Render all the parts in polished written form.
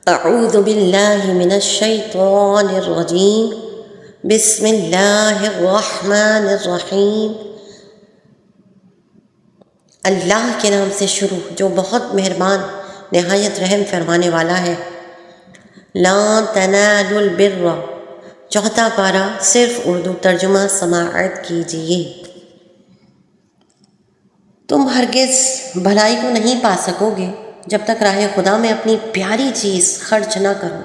اعوذ باللہ من الشیطان الرجیم بسم اللہ الرحمن الرحیم۔ اللہ کے نام سے شروع جو بہت مہربان نہایت رحم فرمانے والا ہے۔ لا تنالوا البر، چوتھا پارہ صرف اردو ترجمہ سماعت کیجیے۔ تم ہرگز بھلائی کو نہیں پا سکو گے جب تک راہ خدا میں اپنی پیاری چیز خرچ نہ کرو،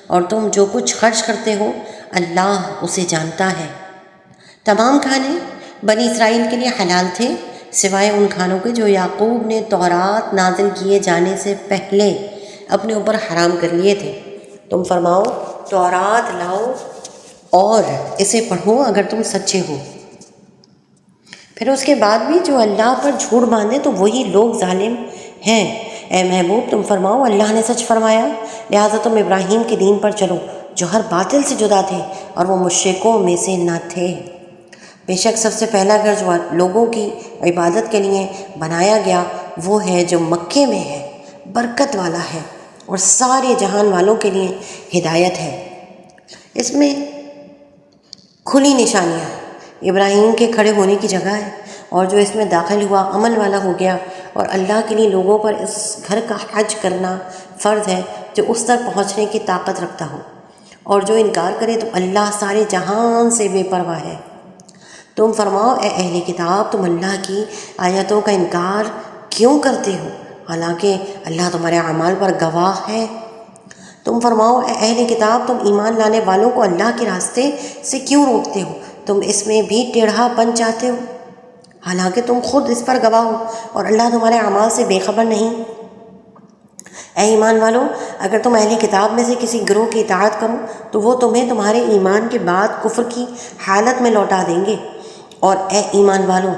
اور تم جو کچھ خرچ کرتے ہو اللہ اسے جانتا ہے۔ تمام کھانے بنی اسرائیل کے لیے حلال تھے سوائے ان کھانوں کے جو یعقوب نے تورات نازل کیے جانے سے پہلے اپنے اوپر حرام کر لیے تھے۔ تم فرماؤ تورات لاؤ اور اسے پڑھو اگر تم سچے ہو۔ پھر اس کے بعد بھی جو اللہ پر جھوٹ باندھے تو وہی لوگ ظالم ہیں۔ اے محبوب تم فرماؤ اللہ نے سچ فرمایا، لہٰذا تم ابراہیم کے دین پر چلو جو ہر باطل سے جدا تھے اور وہ مشرکوں میں سے نہ تھے۔ بے شک سب سے پہلا گھر جو لوگوں کی عبادت کے لیے بنایا گیا وہ ہے جو مکے میں ہے، برکت والا ہے اور سارے جہان والوں کے لیے ہدایت ہے۔ اس میں کھلی نشانیاں ہیں، ابراہیم کے کھڑے ہونے کی جگہ ہے، اور جو اس میں داخل ہوا عمل والا ہو گیا، اور اللہ کے لیے لوگوں پر اس گھر کا حج کرنا فرض ہے جو اس تک پہنچنے کی طاقت رکھتا ہو، اور جو انکار کرے تو اللہ سارے جہان سے بے پرواہ ہے۔ تم فرماؤ اے اہل کتاب تم اللہ کی آیتوں کا انکار کیوں کرتے ہو حالانکہ اللہ تمہارے اعمال پر گواہ ہے۔ تم فرماؤ اے اہل کتاب تم ایمان لانے والوں کو اللہ کے راستے سے کیوں روکتے ہو، تم اس میں بھی ٹیڑھا بن چاہتے ہو حالانکہ تم خود اس پر گواہ ہو اور اللہ تمہارے اعمال سے بے خبر نہیں۔ اے ایمان والو اگر تم اہل کتاب میں سے کسی گروہ کی اطاعت کرو تو وہ تمہیں تمہارے ایمان کے بعد کفر کی حالت میں لوٹا دیں گے، اور اے ایمان والو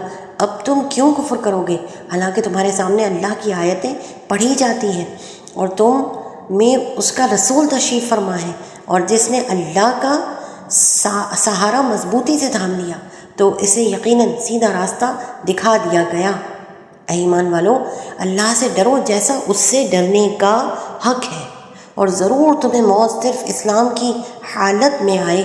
اب تم کیوں کفر کرو گے حالانکہ تمہارے سامنے اللہ کی آیتیں پڑھی جاتی ہیں اور تم میں اس کا رسول تشریف فرما ہے، اور جس نے اللہ کا سہارا مضبوطی سے تھام لیا تو اسے یقیناً سیدھا راستہ دکھا دیا گیا۔ اے ایمان والو اللہ سے ڈرو جیسا اس سے ڈرنے کا حق ہے، اور ضرور تمہیں موت صرف اسلام کی حالت میں آئے،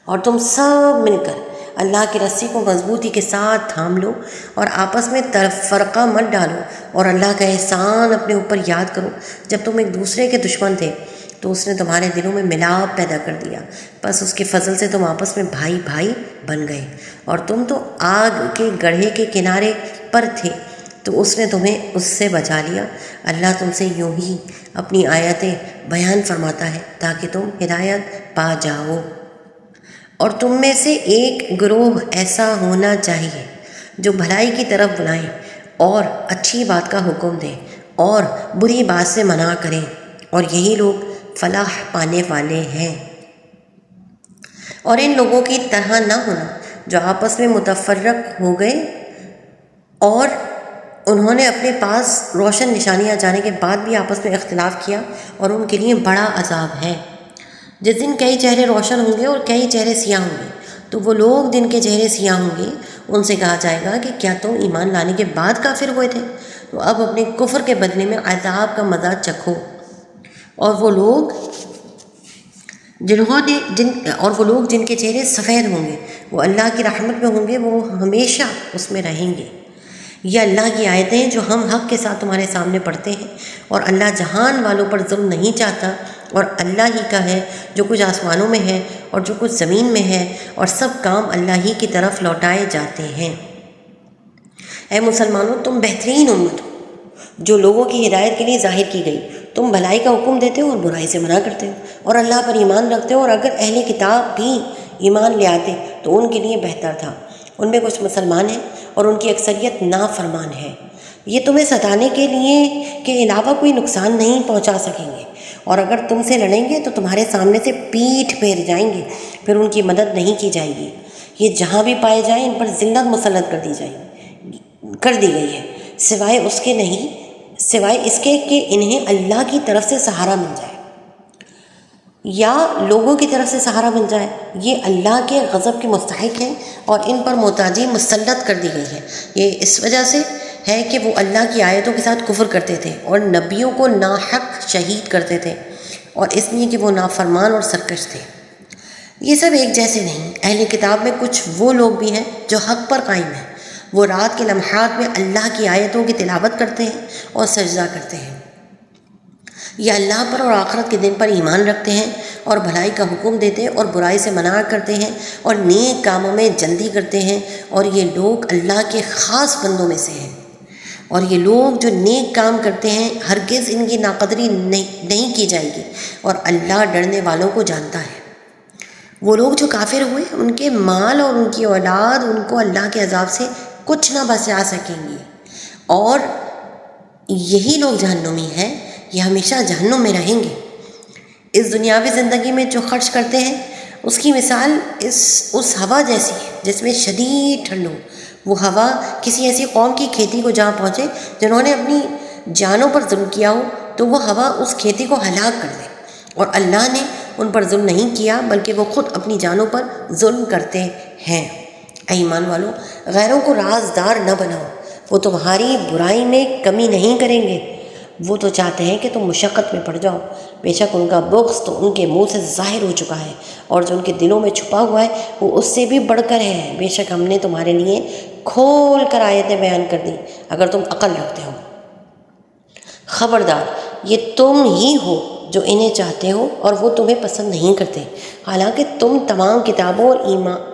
اور تم سب مل کر اللہ کی رسی کو مضبوطی کے ساتھ تھام لو اور آپس میں فرقہ مت ڈالو، اور اللہ کا احسان اپنے اوپر یاد کرو۔ جب تم ایک دوسرے کے دشمن تھے تو اس نے تمہارے دلوں میں ملاپ پیدا کر دیا، بس اس کے فضل سے تم آپس میں بھائی بھائی بن گئے، اور تم تو آگ کے گڑھے کے کنارے پر تھے تو اس نے تمہیں اس سے بچا لیا۔ اللہ تم سے یوں ہی اپنی آیتیں بیان فرماتا ہے تاکہ تم ہدایت پا جاؤ۔ اور تم میں سے ایک گروہ ایسا ہونا چاہیے جو بھلائی کی طرف بلائیں اور اچھی بات کا حکم دیں اور بری بات سے منع کریں، اور یہی لوگ فلاح پانے والے ہیں۔ اور ان لوگوں کی طرح نہ ہونا جو آپس میں متفرق ہو گئے اور انہوں نے اپنے پاس روشن نشانیاں جانے کے بعد بھی آپس میں اختلاف کیا، اور ان کے لیے بڑا عذاب ہے۔ جس دن کئی چہرے روشن ہوں گے اور کئی چہرے سیاہ ہوں گے تو وہ لوگ جن کے چہرے سیاہ ہوں گے ان سے کہا جائے گا کہ کیا تم ایمان لانے کے بعد کافر ہوئے تھے؟ تو اب اپنے کفر کے بدلے میں عذاب کا مزہ چکھو۔ اور وہ لوگ جن کے چہرے سفید ہوں گے وہ اللہ کی رحمت میں ہوں گے، وہ ہمیشہ اس میں رہیں گے۔ یہ اللہ کی آیتیں جو ہم حق کے ساتھ تمہارے سامنے پڑھتے ہیں، اور اللہ جہان والوں پر ظلم نہیں چاہتا، اور اللہ ہی کا ہے جو کچھ آسمانوں میں ہے اور جو کچھ زمین میں ہے، اور سب کام اللہ ہی کی طرف لوٹائے جاتے ہیں۔ اے مسلمانوں تم بہترین امت ہو جو لوگوں کی ہدایت کے لیے ظاہر کی گئی، تم بھلائی کا حکم دیتے ہو اور برائی سے منع کرتے ہو، اور اللہ پر ایمان رکھتے ہو، اور اگر اہل کتاب بھی ایمان لے آتے تو ان کے لیے بہتر تھا۔ ان میں کچھ مسلمان ہیں اور ان کی اکثریت نافرمان ہے۔ یہ تمہیں ستانے کے لیے کے علاوہ کوئی نقصان نہیں پہنچا سکیں گے، اور اگر تم سے لڑیں گے تو تمہارے سامنے سے پیٹھ پھیر جائیں گے، پھر ان کی مدد نہیں کی جائے گی۔ یہ جہاں بھی پائے جائیں ان پر ذلت مسلط کر دی گئی ہے، سوائے اس کے کہ انہیں اللہ کی طرف سے سہارا مل جائے یا لوگوں کی طرف سے سہارا مل جائے۔ یہ اللہ کے غضب کے مستحق ہیں اور ان پر محتاجی مسلط کر دی گئی ہے، یہ اس وجہ سے ہے کہ وہ اللہ کی آیتوں کے ساتھ کفر کرتے تھے اور نبیوں کو ناحق شہید کرتے تھے، اور اس لیے کہ وہ نافرمان اور سرکش تھے۔ یہ سب ایک جیسے نہیں۔ اہل کتاب میں کچھ وہ لوگ بھی ہیں جو حق پر قائم ہیں، وہ رات کے لمحات میں اللہ کی آیتوں کی تلاوت کرتے ہیں اور سجدہ کرتے ہیں۔ یہ اللہ پر اور آخرت کے دن پر ایمان رکھتے ہیں اور بھلائی کا حکم دیتے ہیں اور برائی سے منع کرتے ہیں اور نیک کاموں میں جلدی کرتے ہیں، اور یہ لوگ اللہ کے خاص بندوں میں سے ہیں۔ اور یہ لوگ جو نیک کام کرتے ہیں ہرگز ان کی ناقدری نہیں کی جائے گی، اور اللہ ڈرنے والوں کو جانتا ہے۔ وہ لوگ جو کافر ہوئے، ان کے مال اور ان کی اولاد ان کو اللہ کے عذاب سے کچھ نہ بچا سکیں گی، اور یہی لوگ جہنمی ہیں، یہ ہمیشہ جہنم میں رہیں گے۔ اس دنیاوی زندگی میں جو خرچ کرتے ہیں اس کی مثال اس ہوا جیسی ہے جس میں شدید ٹھنڈ ہو۔ وہ ہوا کسی ایسی قوم کی کھیتی کو جہاں پہنچے جنہوں نے اپنی جانوں پر ظلم کیا ہو، تو وہ ہوا اس کھیتی کو ہلاک کر دے، اور اللہ نے ان پر ظلم نہیں کیا بلکہ وہ خود اپنی جانوں پر ظلم کرتے ہیں۔ اے ایمان والو، غیروں کو رازدار نہ بناؤ، وہ تمہاری برائی میں کمی نہیں کریں گے، وہ تو چاہتے ہیں کہ تم مشقت میں پڑ جاؤ۔ بے شک ان کا بغض تو ان کے منہ سے ظاہر ہو چکا ہے، اور جو ان کے دلوں میں چھپا ہوا ہے وہ اس سے بھی بڑھ کر ہے۔ بے شک ہم نے تمہارے لیے کھول کر آیتیں بیان کر دیں اگر تم عقل رکھتے ہو۔ خبردار، یہ تم ہی ہو جو انہیں چاہتے ہو اور وہ تمہیں پسند نہیں کرتے، حالانکہ تم تمام کتابوں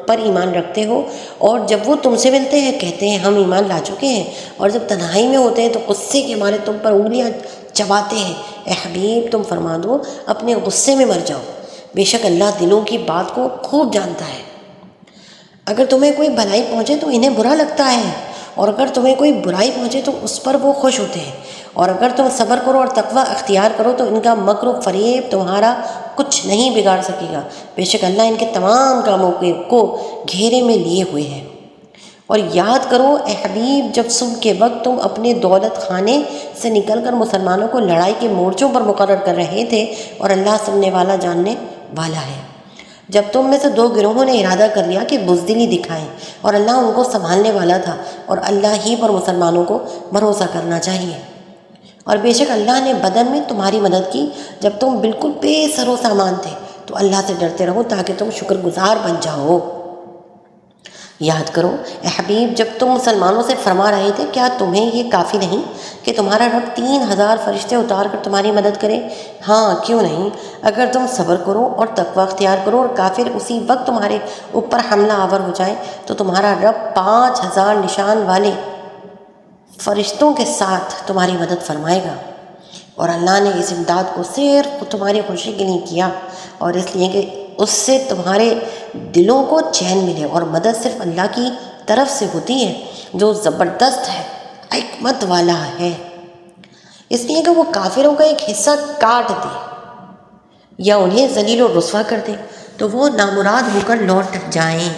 پر ایمان رکھتے ہو، اور جب وہ تم سے ملتے ہیں کہتے ہیں ہم ایمان لا چکے ہیں، اور جب تنہائی میں ہوتے ہیں تو غصے کے مارے تم پر انگلیاں چباتے ہیں۔ اے حبیب، تم فرما دو اپنے غصے میں مر جاؤ، بے شک اللہ دلوں کی بات کو خوب جانتا ہے۔ اگر تمہیں کوئی بھلائی پہنچے تو انہیں برا لگتا ہے، اور اگر تمہیں کوئی برائی پہنچے تو اس پر وہ خوش ہوتے ہیں، اور اگر تم صبر کرو اور تقوی اختیار کرو تو ان کا مکر و فریب تمہارا کچھ نہیں بگاڑ سکے گا۔ بے شک اللہ ان کے تمام کاموں کو گھیرے میں لیے ہوئے ہے۔ اور یاد کرو اے حبیب، جب صبح کے وقت تم اپنے دولت خانے سے نکل کر مسلمانوں کو لڑائی کے مورچوں پر مقرر کر رہے تھے، اور اللہ سننے والا جاننے والا ہے۔ جب تم میں سے دو گروہوں نے ارادہ کر لیا کہ بزدلی دکھائیں، اور اللہ ان کو سنبھالنے والا تھا، اور اللہ ہی پر مسلمانوں کو بھروسہ کرنا چاہیے۔ اور بے شک اللہ نے بدر میں تمہاری مدد کی جب تم بالکل بے سر و سامان تھے، تو اللہ سے ڈرتے رہو تاکہ تم شکر گزار بن جاؤ۔ یاد کرو اے حبیب، جب تم مسلمانوں سے فرما رہے تھے کیا تمہیں یہ کافی نہیں کہ تمہارا رب 3000 فرشتے اتار کر تمہاری مدد کرے؟ ہاں کیوں نہیں، اگر تم صبر کرو اور تقوی اختیار کرو اور کافر اسی وقت تمہارے اوپر حملہ آور ہو جائے تو تمہارا رب 5000 نشان والے فرشتوں کے ساتھ تمہاری مدد فرمائے گا۔ اور اللہ نے اس امداد کو صرف تمہاری خوشی کے لیے کیا، اور اس لیے کہ اس سے تمہارے دلوں کو چین ملے، اور مدد صرف اللہ کی طرف سے ہوتی ہے جو زبردست ہے، حکمت والا ہے۔ اس لیے کہ وہ کافروں کا ایک حصہ کاٹ دے یا انہیں ذلیل و رسوا کر دے تو وہ نامراد ہو کر لوٹ جائیں۔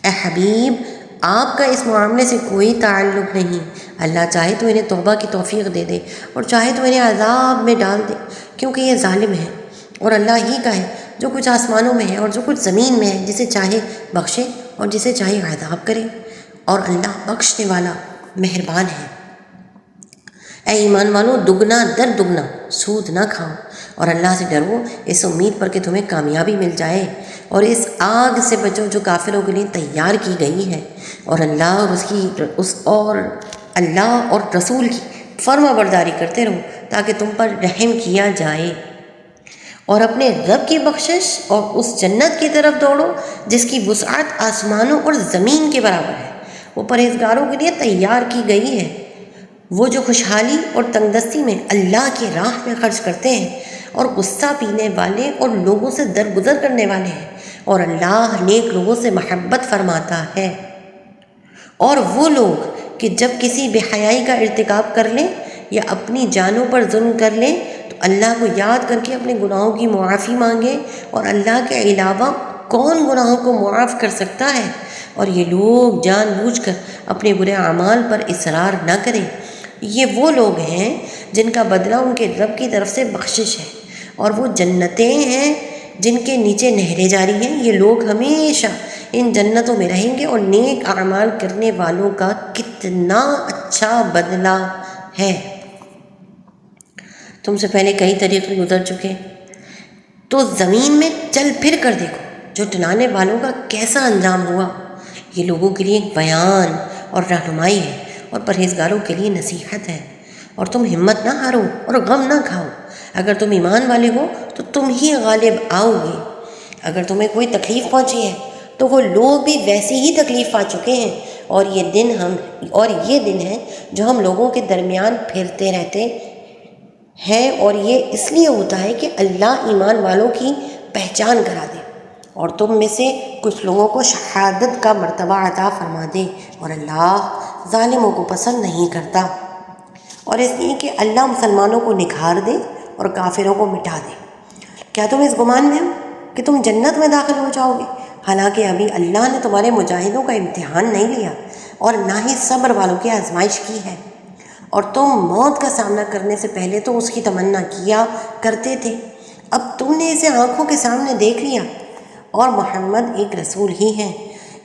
اے حبیب، آپ کا اس معاملے سے کوئی تعلق نہیں، اللہ چاہے تو انہیں توبہ کی توفیق دے دے اور چاہے تو انہیں عذاب میں ڈال دے، کیونکہ یہ ظالم ہے، اور اللہ ہی کا ہے جو کچھ آسمانوں میں ہے اور جو کچھ زمین میں ہے، جسے چاہے بخشے اور جسے چاہے عذاب کرے، اور اللہ بخشنے والا مہربان ہے۔ اے ایمان والو، دگنا در دگنا سود نہ کھاؤ، اور اللہ سے ڈرو اس امید پر کہ تمہیں کامیابی مل جائے، اور اس آگ سے بچو جو کافروں کے لیے تیار کی گئی ہے، اور اللہ اور رسول کی فرما برداری کرتے رہو تاکہ تم پر رحم کیا جائے، اور اپنے رب کی بخشش اور اس جنت کی طرف دوڑو جس کی وسعت آسمانوں اور زمین کے برابر ہے، وہ پرہیزگاروں کے لیے تیار کی گئی ہے۔ وہ جو خوشحالی اور تنگ دستی میں اللہ کی راہ میں خرچ کرتے ہیں، اور غصہ پینے والے اور لوگوں سے درگزر کرنے والے ہیں، اور اللہ نیک لوگوں سے محبت فرماتا ہے۔ اور وہ لوگ کہ جب کسی بے حیائی کا ارتکاب کر لیں یا اپنی جانوں پر ظلم کر لیں تو اللہ کو یاد کر کے اپنے گناہوں کی معافی مانگیں، اور اللہ کے علاوہ کون گناہوں کو معاف کر سکتا ہے، اور یہ لوگ جان بوجھ کر اپنے برے اعمال پر اصرار نہ کریں۔ یہ وہ لوگ ہیں جن کا بدلہ ان کے رب کی طرف سے بخشش ہے، اور وہ جنتیں ہیں جن کے نیچے نہریں جاری ہیں، یہ لوگ ہمیشہ ان جنتوں میں رہیں گے، اور نیک اعمال کرنے والوں کا کتنا اچھا بدلہ ہے۔ تم سے پہلے کئی طریقے گزر چکے، تو زمین میں چل پھر کر دیکھو جھٹلانے والوں کا کیسا انجام ہوا۔ یہ لوگوں کے لیے ایک بیان اور رہنمائی ہے، اور پرہیزگاروں کے لیے نصیحت ہے۔ اور تم ہمت نہ ہارو اور غم نہ کھاؤ، اگر تم ایمان والے ہو تو تم ہی غالب آؤ گے۔ اگر تمہیں کوئی تکلیف پہنچی ہے تو وہ لوگ بھی ویسی ہی تکلیف پا چکے ہیں، اور یہ دن ہے جو ہم لوگوں کے درمیان پھرتے رہتے ہیں، اور یہ اس لیے ہوتا ہے کہ اللہ ایمان والوں کی پہچان کرا دے، اور تم میں سے کچھ لوگوں کو شہادت کا مرتبہ عطا فرما دے، اور اللہ ظالموں کو پسند نہیں کرتا۔ اور اس لیے کہ اللہ مسلمانوں کو نکھار دے اور کافروں کو مٹا دے۔ کیا تم اس گمان میں ہو کہ تم جنت میں داخل ہو جاؤ گے، حالانکہ ابھی اللہ نے تمہارے مجاہدوں کا امتحان نہیں لیا، اور نہ ہی صبر والوں کی آزمائش کی ہے، اور تم موت کا سامنا کرنے سے پہلے تو اس کی تمنا کیا کرتے تھے، اب تم نے اسے آنکھوں کے سامنے دیکھ لیا، اور محمد ایک رسول ہی ہیں،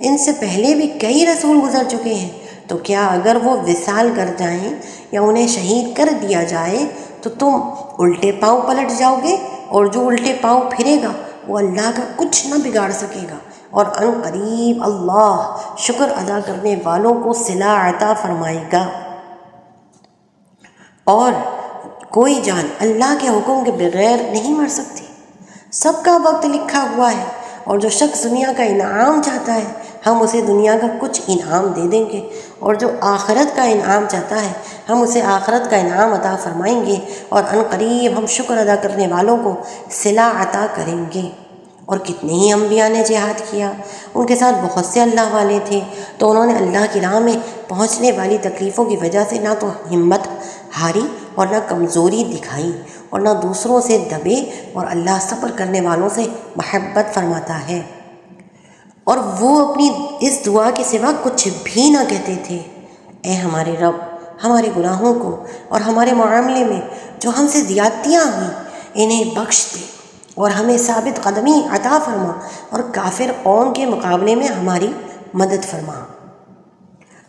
ان سے پہلے بھی کئی رسول گزر چکے ہیں، تو کیا اگر وہ وصال کر جائیں یا انہیں شہید کر دیا جائے تو تم الٹے پاؤں پلٹ جاؤ گے، اور جو الٹے پاؤں پھرے گا وہ اللہ کا کچھ نہ بگاڑ سکے گا، اور ان قریب اللہ شکر ادا کرنے والوں کو صلہ عطا فرمائے گا۔ اور کوئی جان اللہ کے حکم کے بغیر نہیں مر سکتی، سب کا وقت لکھا ہوا ہے، اور جو شخص دنیا کا انعام چاہتا ہے ہم اسے دنیا کا کچھ انعام دے دیں گے، اور جو آخرت کا انعام چاہتا ہے ہم اسے آخرت کا انعام عطا فرمائیں گے، اور ان قریب ہم شکر ادا کرنے والوں کو صلہ عطا کریں گے۔ اور کتنے ہی انبیاء نے جہاد کیا، ان کے ساتھ بہت سے اللہ والے تھے، تو انہوں نے اللہ کی راہ میں پہنچنے والی تکلیفوں کی وجہ سے نہ تو ہمت ہاری اور نہ کمزوری دکھائی، اور نہ دوسروں سے دبے، اور اللہ صبر کرنے والوں سے محبت فرماتا ہے۔ اور وہ اپنی اس دعا کے سوا کچھ بھی نہ کہتے تھے، اے ہمارے رب، ہمارے گناہوں کو اور ہمارے معاملے میں جو ہم سے زیادتیاں ہوئیں انہیں بخش دے، اور ہمیں ثابت قدمی عطا فرما، اور کافر قوم کے مقابلے میں ہماری مدد فرما۔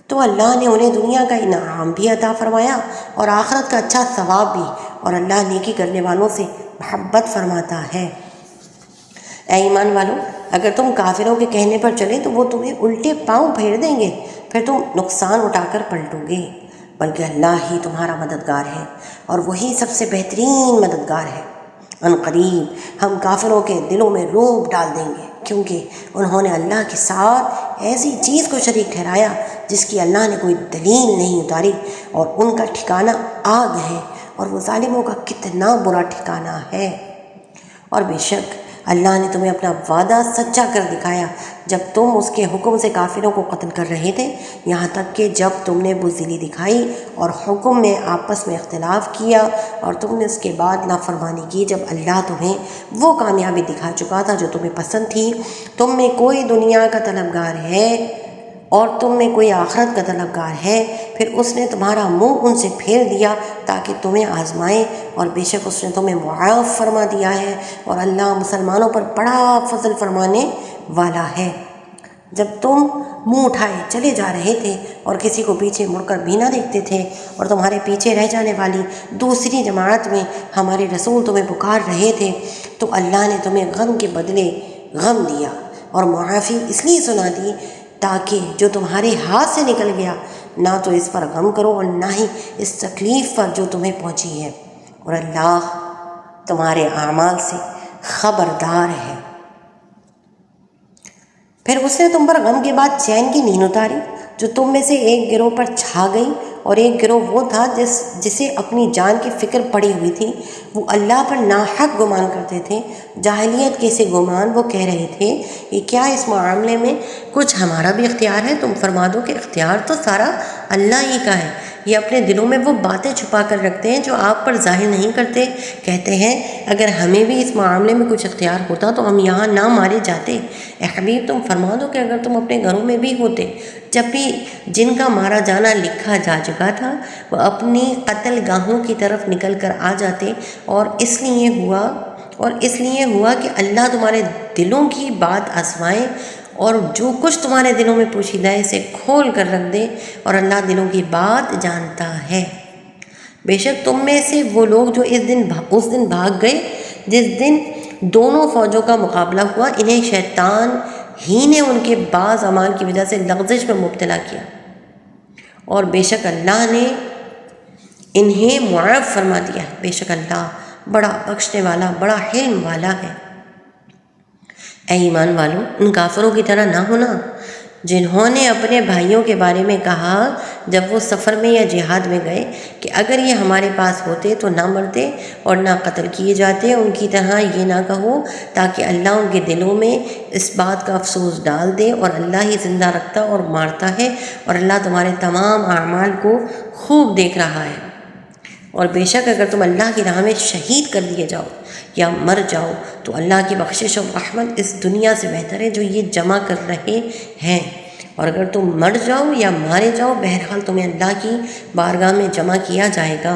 تو اللہ نے انہیں دنیا کا انعام بھی عطا فرمایا اور آخرت کا اچھا ثواب بھی، اور اللہ نیکی کرنے والوں سے محبت فرماتا ہے۔ اے ایمان والو، اگر تم کافروں کے کہنے پر چلے تو وہ تمہیں الٹے پاؤں پھیر دیں گے، پھر تم نقصان اٹھا کر پلٹو گے، بلکہ اللہ ہی تمہارا مددگار ہے، اور وہی سب سے بہترین مددگار ہے۔ ان قریب ہم کافروں کے دلوں میں رعب ڈال دیں گے، کیونکہ انہوں نے اللہ کے ساتھ ایسی چیز کو شریک ٹھہرایا جس کی اللہ نے کوئی دلیل نہیں اتاری، اور ان کا ٹھکانہ آگ ہے، اور وہ ظالموں کا کتنا برا ٹھکانہ ہے۔ اور بے شک اللہ نے تمہیں اپنا وعدہ سچا کر دکھایا جب تم اس کے حکم سے کافروں کو قتل کر رہے تھے، یہاں تک کہ جب تم نے بزدلی دکھائی اور حکم میں آپس میں اختلاف کیا، اور تم نے اس کے بعد نافرمانی کی جب اللہ تمہیں وہ کامیابی دکھا چکا تھا جو تمہیں پسند تھی۔ تم میں کوئی دنیا کا طلبگار ہے اور تم میں کوئی آخرت کا طلبگار ہے، پھر اس نے تمہارا منہ ان سے پھیر دیا تاکہ تمہیں آزمائے، اور بے شک اس نے تمہیں معاف فرما دیا ہے، اور اللہ مسلمانوں پر بڑا فضل فرمانے والا ہے۔ جب تم منہ اٹھائے چلے جا رہے تھے اور کسی کو پیچھے مڑ کر بھی نہ دیکھتے تھے، اور تمہارے پیچھے رہ جانے والی دوسری جماعت میں ہمارے رسول تمہیں پکار رہے تھے، تو اللہ نے تمہیں غم کے بدلے غم دیا، اور معافی اس لیے سنا دی تاکہ جو تمہارے ہاتھ سے نکل گیا نہ تو اس پر غم کرو اور نہ ہی اس تکلیف پر جو تمہیں پہنچی ہے، اور اللہ تمہارے اعمال سے خبردار ہے۔ پھر اس نے تم پر غم کے بعد چین کی نیند اتاری جو تم میں سے ایک گروہ پر چھا گئی، اور ایک گروہ وہ تھا جسے اپنی جان کی فکر پڑی ہوئی تھی، وہ اللہ پر ناحق گمان کرتے تھے۔ جاہلیت کے سے گمان وہ کہہ رہے تھے کہ کیا اس معاملے میں کچھ ہمارا بھی اختیار ہے؟ تم فرما دو کہ اختیار تو سارا اللہ ہی کا ہے، یہ اپنے دلوں میں وہ باتیں چھپا کر رکھتے ہیں جو آپ پر ظاہر نہیں کرتے۔ کہتے ہیں اگر ہمیں بھی اس معاملے میں کچھ اختیار ہوتا تو ہم یہاں نہ مارے جاتے۔ اے حبیب، تم فرما دو کہ اگر تم اپنے گھروں میں بھی ہوتے جب بھی جن کا مارا جانا لکھا جا چکا تھا، وہ اپنی قتل گاہوں کی طرف نکل کر آ جاتے، اور اس لیے ہوا کہ اللہ تمہارے دلوں کی بات آزمائے اور جو کچھ تمہارے دلوں میں پوشیدہ ہے اسے کھول کر رکھ دے، اور اللہ دلوں کی بات جانتا ہے۔ بے شک تم میں سے وہ لوگ جو اس دن بھاگ گئے جس دن دونوں فوجوں کا مقابلہ ہوا، انہیں شیطان ہی نے ان کے بعض اعمال کی وجہ سے لغزش میں مبتلا کیا، اور بے شک اللہ نے انہیں معاف فرما دیا ہے۔ بے شک اللہ بڑا بخشنے والا، بڑا حلم والا ہے۔ اے ایمان والو، ان کافروں کی طرح نہ ہونا جنہوں نے اپنے بھائیوں کے بارے میں کہا جب وہ سفر میں یا جہاد میں گئے کہ اگر یہ ہمارے پاس ہوتے تو نہ مرتے اور نہ قتل کیے جاتے۔ ان کی طرح یہ نہ کہو تاکہ اللہ ان کے دلوں میں اس بات کا افسوس ڈال دے، اور اللہ ہی زندہ رکھتا اور مارتا ہے، اور اللہ تمہارے تمام اعمال کو خوب دیکھ رہا ہے۔ اور بے شک اگر تم اللہ کی راہ میں شہید کر دیے جاؤ یا مر جاؤ تو اللہ کی بخشش اور رحمت اس دنیا سے بہتر ہے جو یہ جمع کر رہے ہیں، اور اگر تم مر جاؤ یا مارے جاؤ بہرحال تمہیں اللہ کی بارگاہ میں جمع کیا جائے گا۔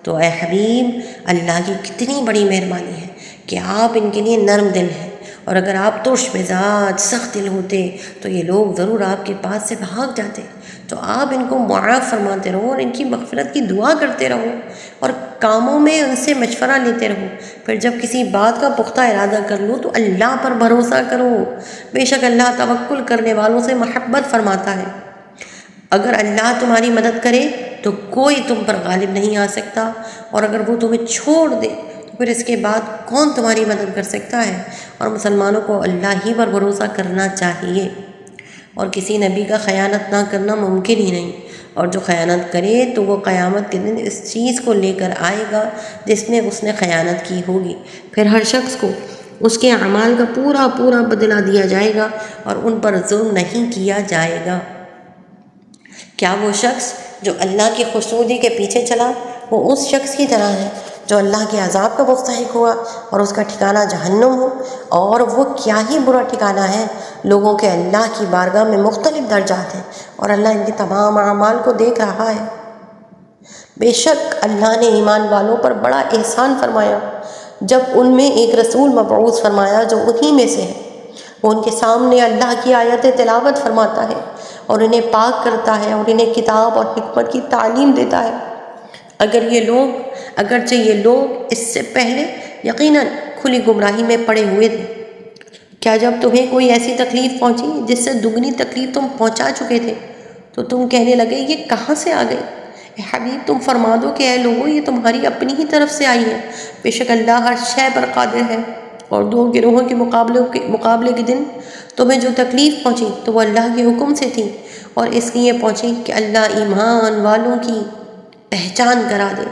تو اے حبیب، اللہ کی کتنی بڑی مہربانی ہے کہ آپ ان کے لیے نرم دل ہیں، اور اگر آپ ترش مزاج سخت دل ہوتے تو یہ لوگ ضرور آپ کے پاس سے بھاگ جاتے۔ تو آپ ان کو معاف فرماتے رہو اور ان کی مغفرت کی دعا کرتے رہو، اور کاموں میں ان سے مشورہ لیتے رہو۔ پھر جب کسی بات کا پختہ ارادہ کر لو تو اللہ پر بھروسہ کرو، بے شک اللہ توکل کرنے والوں سے محبت فرماتا ہے۔ اگر اللہ تمہاری مدد کرے تو کوئی تم پر غالب نہیں آ سکتا، اور اگر وہ تمہیں چھوڑ دے تو پھر اس کے بعد کون تمہاری مدد کر سکتا ہے؟ اور مسلمانوں کو اللہ ہی پر بھروسہ کرنا چاہیے، اور کسی نبی کا خیانت نہ کرنا ممکن ہی نہیں، اور جو خیانت کرے تو وہ قیامت کے دن اس چیز کو لے کر آئے گا جس میں اس نے خیانت کی ہوگی۔ پھر ہر شخص کو اس کے اعمال کا پورا پورا بدلہ دیا جائے گا، اور ان پر ظلم نہیں کیا جائے گا۔ کیا وہ شخص جو اللہ کی خوشنودی کے پیچھے چلا وہ اس شخص کی طرح ہے جو اللہ کے عذاب کا مستحق ہوا اور اس کا ٹھکانہ جہنم ہو؟ اور وہ کیا ہی برا ٹھکانہ ہے۔ لوگوں کے اللہ کی بارگاہ میں مختلف درجات ہیں، اور اللہ ان کے تمام اعمال کو دیکھ رہا ہے۔ بے شک اللہ نے ایمان والوں پر بڑا احسان فرمایا جب ان میں ایک رسول مبعوث فرمایا جو انہی میں سے ہے۔ وہ ان کے سامنے اللہ کی آیت تلاوت فرماتا ہے اور انہیں پاک کرتا ہے اور انہیں کتاب اور حکمت کی تعلیم دیتا ہے۔ اگرچہ یہ لوگ اس سے پہلے یقیناً کھلی گمراہی میں پڑے ہوئے تھے۔ کیا جب تمہیں کوئی ایسی تکلیف پہنچی جس سے دگنی تکلیف تم پہنچا چکے تھے تو تم کہنے لگے یہ کہاں سے آ گئی؟ اے حبیب تم فرما دو کہ اے لوگو یہ تمہاری اپنی ہی طرف سے آئی ہے، بے شک اللہ ہر شے پر قادر ہے۔ اور دو گروہوں کے مقابلے کے دن تمہیں جو تکلیف پہنچی تو وہ اللہ کے حکم سے تھی، اور اس لیے پہنچی کہ اللہ ایمان والوں کی پہچان کرا دے،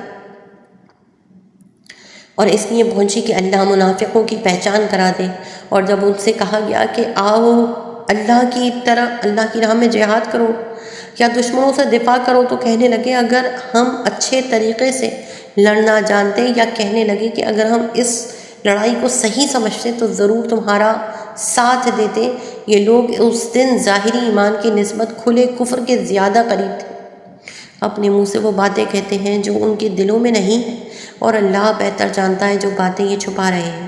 اور اس لیے پہنچی کہ اللہ منافقوں کی پہچان کرا دے۔ اور جب ان سے کہا گیا کہ آؤ اللہ کی راہ میں جہاد کرو یا دشمنوں سے دفاع کرو تو کہنے لگے اگر ہم اچھے طریقے سے لڑنا جانتے، یا کہنے لگے کہ اگر ہم اس لڑائی کو صحیح سمجھتے تو ضرور تمہارا ساتھ دیتے۔ یہ لوگ اس دن ظاہری ایمان کی نسبت کھلے کفر کے زیادہ قریب تھے۔ اپنے منہ سے وہ باتیں کہتے ہیں جو ان کے دلوں میں نہیں ہیں، اور اللہ بہتر جانتا ہے جو باتیں یہ چھپا رہے ہیں۔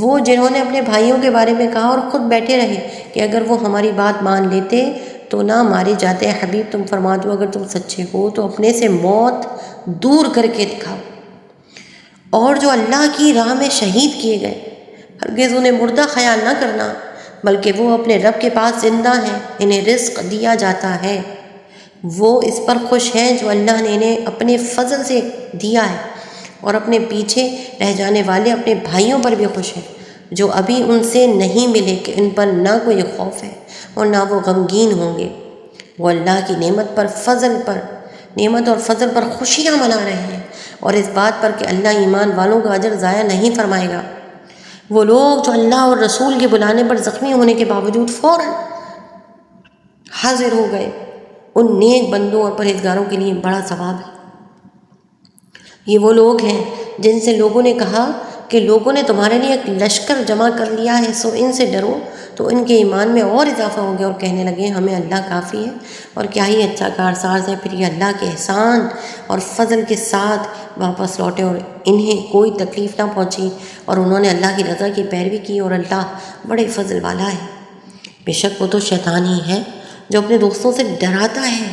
وہ جنہوں نے اپنے بھائیوں کے بارے میں کہا اور خود بیٹھے رہے کہ اگر وہ ہماری بات مان لیتے تو نہ مارے جاتے۔ حبیب تم فرما دو اگر تم سچے ہو تو اپنے سے موت دور کر کے دکھاؤ۔ اور جو اللہ کی راہ میں شہید کیے گئے ہرگز انہیں مردہ خیال نہ کرنا، بلکہ وہ اپنے رب کے پاس زندہ ہیں، انہیں رزق دیا جاتا ہے۔ وہ اس پر خوش ہیں جو اللہ نے انہیں اپنے فضل سے دیا ہے، اور اپنے پیچھے رہ جانے والے اپنے بھائیوں پر بھی خوش ہیں جو ابھی ان سے نہیں ملے کہ ان پر نہ کوئی خوف ہے اور نہ وہ غمگین ہوں گے۔ وہ اللہ کی نعمت اور فضل پر خوشیاں منا رہے ہیں، اور اس بات پر کہ اللہ ایمان والوں کا اجر ضائع نہیں فرمائے گا۔ وہ لوگ جو اللہ اور رسول کے بلانے پر زخمی ہونے کے باوجود فوراً حاضر ہو گئے، ان نیک بندوں اور پرہیزگاروں کے لیے بڑا ثواب ہے۔ یہ وہ لوگ ہیں جن سے لوگوں نے کہا کہ لوگوں نے تمہارے لیے ایک لشکر جمع کر لیا ہے سو ان سے ڈرو، تو ان کے ایمان میں اور اضافہ ہو گیا اور کہنے لگے ہمیں اللہ کافی ہے اور کیا ہی اچھا کارساز ہے۔ پھر یہ اللہ کے احسان اور فضل کے ساتھ واپس لوٹے اور انہیں کوئی تکلیف نہ پہنچی، اور انہوں نے اللہ کی رضا کی پیروی کی، اور اللہ بڑے فضل والا ہے۔ بے شک وہ تو شیطان ہی ہے جو اپنے دوستوں سے ڈراتا ہے،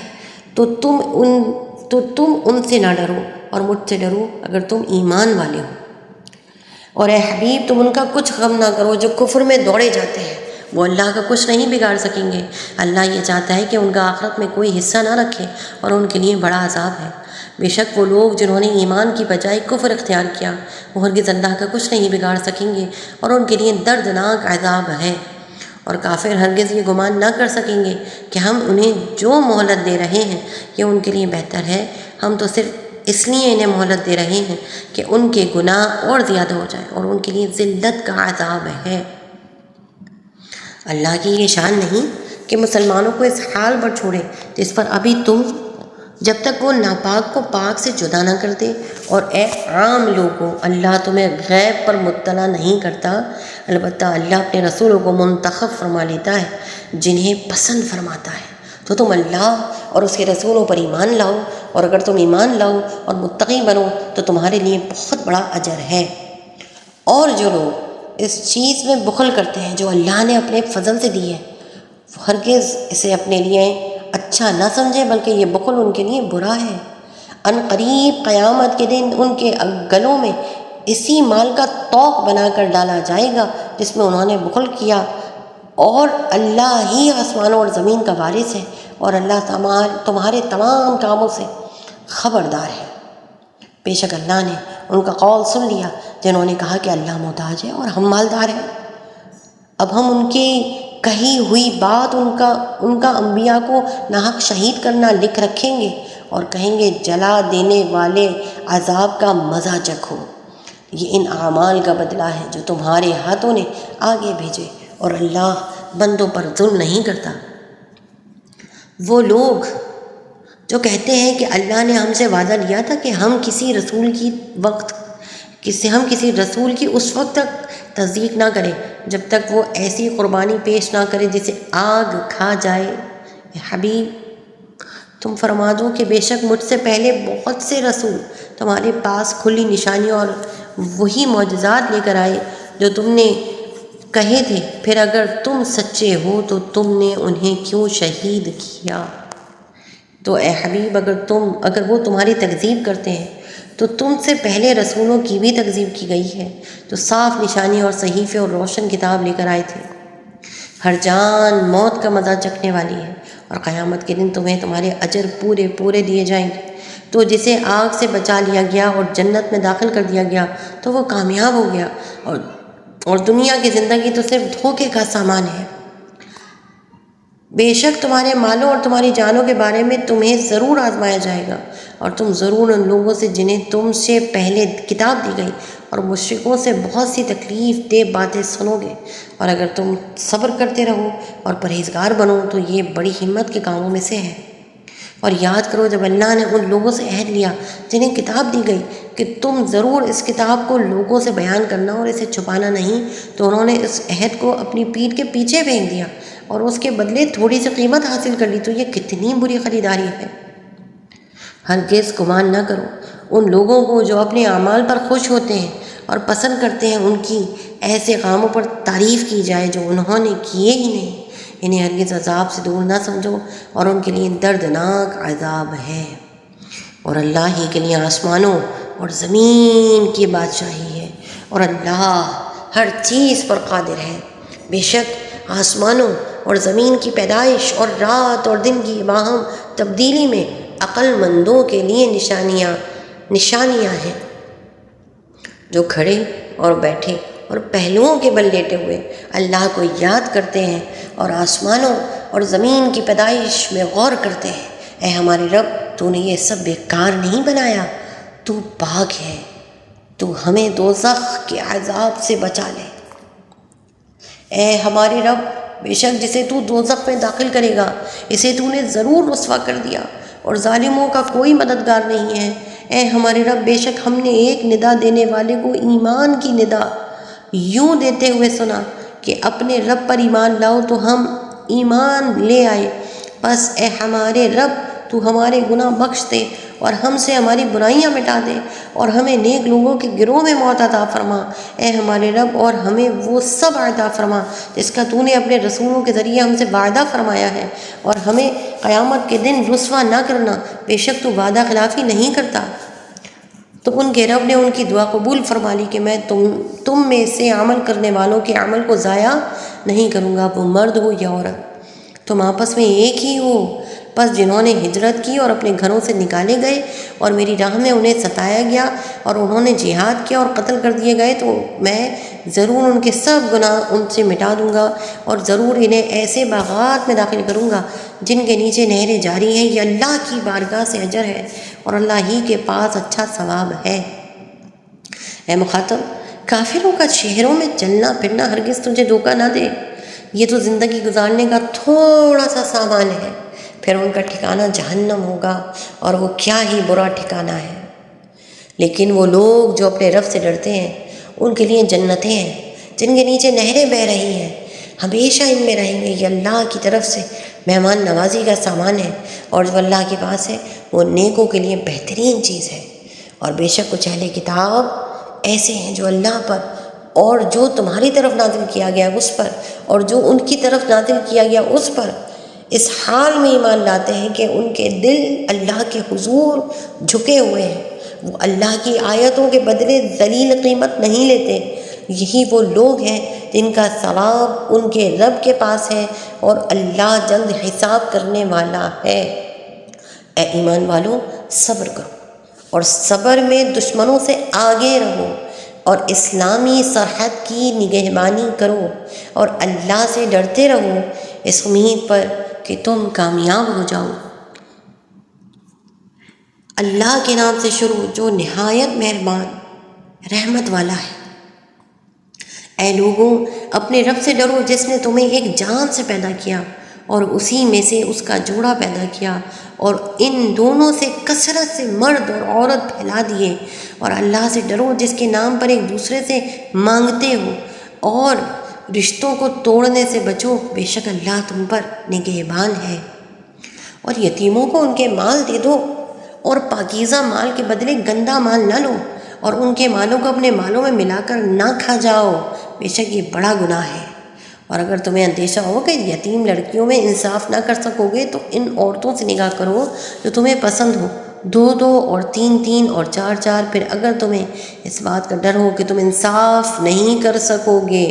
تو تم ان سے نہ ڈرو اور مجھ سے ڈرو اگر تم ایمان والے ہو۔ اور اے حبیب تم ان کا کچھ غم نہ کرو جو کفر میں دوڑے جاتے ہیں، وہ اللہ کا کچھ نہیں بگاڑ سکیں گے۔ اللہ یہ چاہتا ہے کہ ان کا آخرت میں کوئی حصہ نہ رکھے اور ان کے لیے بڑا عذاب ہے۔ بے شک وہ لوگ جنہوں نے ایمان کی بجائے کفر اختیار کیا، وہ ہرگز اللہ کا کچھ نہیں بگاڑ سکیں گے اور ان کے لیے دردناک عذاب ہے۔ اور کافر ہرگز یہ گمان نہ کر سکیں گے کہ ہم انہیں جو مہلت دے رہے ہیں یہ ان کے لیے بہتر ہے، ہم تو صرف اس لیے انہیں مہلت دے رہے ہیں کہ ان کے گناہ اور زیادہ ہو جائے اور ان کے لیے ذلت کا عذاب ہے۔ اللہ کی یہ شان نہیں کہ مسلمانوں کو اس حال پر چھوڑے جس پر ابھی تم، جب تک وہ ناپاک کو پاک سے جدا نہ کر دے۔ اور اے عام لوگوں، اللہ تمہیں غیب پر مطلع نہیں کرتا، البتہ اللہ اپنے رسولوں کو منتخب فرما لیتا ہے جنہیں پسند فرماتا ہے۔ تو تم اللہ اور اس کے رسولوں پر ایمان لاؤ، اور اگر تم ایمان لاؤ اور متقی بنو تو تمہارے لیے بہت بڑا اجر ہے۔ اور جو لوگ اس چیز میں بخل کرتے ہیں جو اللہ نے اپنے فضل سے دی ہے، وہ ہرگز اسے اپنے لیے اچھا نہ سمجھے، بلکہ یہ بخل ان کے لیے برا ہے۔ ان قریب قیامت کے دن ان کے گلوں میں اسی مال کا طوق بنا کر ڈالا جائے گا جس میں انہوں نے بخل کیا، اور اللہ ہی آسمانوں اور زمین کا وارث ہے، اور اللہ تمہارے تمام کاموں سے خبردار ہے۔ بے شک اللہ نے ان کا قول سن لیا جنہوں نے کہا کہ اللہ محتاج ہے اور ہم مالدار ہیں۔ اب ہم ان کی کہی ہوئی بات ان کا انبیاء کو ناحق شہید کرنا لکھ رکھیں گے اور کہیں گے جلا دینے والے عذاب کا مزہ چکھو، یہ ان اعمال کا بدلہ ہے جو تمہارے ہاتھوں نے آگے بھیجے، اور اللہ بندوں پر ظلم نہیں کرتا۔ وہ لوگ جو کہتے ہیں کہ اللہ نے ہم سے وعدہ لیا تھا کہ ہم کسی رسول کی اس وقت تک تصدیق نہ کریں جب تک وہ ایسی قربانی پیش نہ کرے جسے آگ کھا جائے۔ اے حبیب تم فرما دو کہ بے شک مجھ سے پہلے بہت سے رسول تمہارے پاس کھلی نشانیاں اور وہی معجزات لے کر آئے جو تم نے کہے تھے، پھر اگر تم سچے ہو تو تم نے انہیں کیوں شہید کیا؟ تو اے حبیب اگر وہ تمہاری تکذیب کرتے ہیں تو تم سے پہلے رسولوں کی بھی تکذیب کی گئی ہے جو صاف نشانی اور صحیفے اور روشن کتاب لے کر آئے تھے۔ ہر جان موت کا مزہ چکھنے والی ہے، اور قیامت کے دن تمہیں تمہارے اجر پورے دیے جائیں گے۔ تو جسے آگ سے بچا لیا گیا اور جنت میں داخل کر دیا گیا تو وہ کامیاب ہو گیا، اور دنیا کی زندگی تو صرف دھوکے کا سامان ہے۔ بے شک تمہارے مالوں اور تمہاری جانوں کے بارے میں تمہیں ضرور آزمایا جائے گا، اور تم ضرور ان لوگوں سے جنہیں تم سے پہلے کتاب دی گئی اور مشرکوں سے بہت سی تکلیف دہ باتیں سنو گے، اور اگر تم صبر کرتے رہو اور پرہیزگار بنو تو یہ بڑی ہمت کے کاموں میں سے ہے۔ اور یاد کرو جب اللہ نے ان لوگوں سے عہد لیا جنہیں کتاب دی گئی کہ تم ضرور اس کتاب کو لوگوں سے بیان کرنا اور اسے چھپانا نہیں، تو انہوں نے اس عہد کو اپنی پیٹھ کے پیچھے پھینک دیا اور اس کے بدلے تھوڑی سی قیمت حاصل کر لی، تو یہ کتنی بری خریداری ہے۔ ہرگز گمان نہ کرو ان لوگوں کو جو اپنے اعمال پر خوش ہوتے ہیں اور پسند کرتے ہیں ان کی ایسے کاموں پر تعریف کی جائے جو انہوں نے کیے ہی نہیں، انہیں ہرگز عذاب سے دور نہ سمجھو اور ان کے لیے دردناک عذاب ہے۔ اور اللہ ہی کے لیے آسمانوں اور زمین کی بادشاہی ہے، اور اللہ ہر چیز پر قادر ہے۔ بے شک آسمانوں اور زمین کی پیدائش اور رات اور دن کی باہم تبدیلی میں عقل مندوں کے لیے نشانیاں ہیں، جو کھڑے اور بیٹھے اور پہلوؤں کے بل لیٹے ہوئے اللہ کو یاد کرتے ہیں اور آسمانوں اور زمین کی پیدائش میں غور کرتے ہیں۔ اے ہمارے رب، تو نے یہ سب بیکار نہیں بنایا، تو پاک ہے، تو ہمیں دوزخ کے عذاب سے بچا لے۔ اے ہمارے رب، بے شک جسے تو دوزخ میں داخل کرے گا اسے تو نے ضرور رسوا کر دیا، اور ظالموں کا کوئی مددگار نہیں ہے۔ اے ہمارے رب، بے شک ہم نے ایک ندا دینے والے کو ایمان کی ندا یوں دیتے ہوئے سنا کہ اپنے رب پر ایمان لاؤ، تو ہم ایمان لے آئے۔ بس اے ہمارے رب، تو ہمارے گناہ بخش دے اور ہم سے ہماری برائیاں مٹا دے اور ہمیں نیک لوگوں کے گروہ میں موت عطا فرما اے ہمارے رب، اور ہمیں وہ سب عطا فرما جس کا تو نے اپنے رسولوں کے ذریعے ہم سے وعدہ فرمایا ہے، اور ہمیں قیامت کے دن رسوا نہ کرنا، بے شک تو وعدہ خلافی نہیں کرتا۔ تو ان کے رب نے ان کی دعا قبول فرما لی کہ میں تم میں سے عمل کرنے والوں کے عمل کو ضائع نہیں کروں گا، وہ مرد ہو یا عورت، تم آپس میں ایک ہی ہو۔ بس جنہوں نے ہجرت کی اور اپنے گھروں سے نکالے گئے اور میری راہ میں انہیں ستایا گیا اور انہوں نے جہاد کیا اور قتل کر دیے گئے، تو میں ضرور ان کے سب گناہ ان سے مٹا دوں گا اور ضرور انہیں ایسے باغات میں داخل کروں گا جن کے نیچے نہریں جاری ہیں۔ یہ اللہ کی بارگاہ سے اجر ہے اور اللہ ہی کے پاس اچھا ثواب ہے۔ اے مخاطب، کافروں کا شہروں میں چلنا پھرنا ہرگز تجھے دھوکہ نہ دے، یہ تو زندگی گزارنے کا تھوڑا سا سامان ہے، پھر ان کا ٹھکانہ جہنم ہوگا اور وہ کیا ہی برا ٹھکانہ ہے۔ لیکن وہ لوگ جو اپنے رب سے ڈرتے ہیں ان کے لیے جنتیں ہیں جن کے نیچے نہریں بہہ رہی ہیں، ہمیشہ ان میں رہیں گے۔ یہ اللہ کی طرف سے مہمان نوازی کا سامان ہے، اور جو اللہ کے پاس ہے وہ نیکوں کے لیے بہترین چیز ہے۔ اور بے شک کچھ اہل کتاب ایسے ہیں جو اللہ پر اور جو تمہاری طرف نازل کیا گیا اس پر اور جو ان کی طرف نازل کیا گیا اس پر اس حال میں ایمان لاتے ہیں کہ ان کے دل اللہ کے حضور جھکے ہوئے ہیں، وہ اللہ کی آیتوں کے بدلے ذلیل قیمت نہیں لیتے۔ یہی وہ لوگ ہیں جن کا ثواب ان کے رب کے پاس ہے اور اللہ جلد حساب کرنے والا ہے۔ اے ایمان والو، صبر کرو اور صبر میں دشمنوں سے آگے رہو اور اسلامی سرحد کی نگہبانی کرو اور اللہ سے ڈرتے رہو اس امید پر کہ تم کامیاب ہو جاؤ۔ اللہ کے نام سے شروع جو نہایت مہربان رحمت والا ہے۔ اے لوگوں، اپنے رب سے ڈرو جس نے تمہیں ایک جان سے پیدا کیا اور اسی میں سے اس کا جوڑا پیدا کیا اور ان دونوں سے کثرت سے مرد اور عورت پھیلا دیے، اور اللہ سے ڈرو جس کے نام پر ایک دوسرے سے مانگتے ہو اور رشتوں کو توڑنے سے بچو، بے شک اللہ تم پر نگہبان ہے۔ اور یتیموں کو ان کے مال دے دو اور پاکیزہ مال کے بدلے گندا مال نہ لو، اور ان کے مالوں کو اپنے مالوں میں ملا کر نہ کھا جاؤ، بے شک یہ بڑا گناہ ہے۔ اور اگر تمہیں اندیشہ ہو کہ یتیم لڑکیوں میں انصاف نہ کر سکو گے تو ان عورتوں سے نکاح کرو جو تمہیں پسند ہو، 2 اور 3 اور 4، پھر اگر تمہیں اس بات کا ڈر ہو کہ تم انصاف نہیں کر سکو گے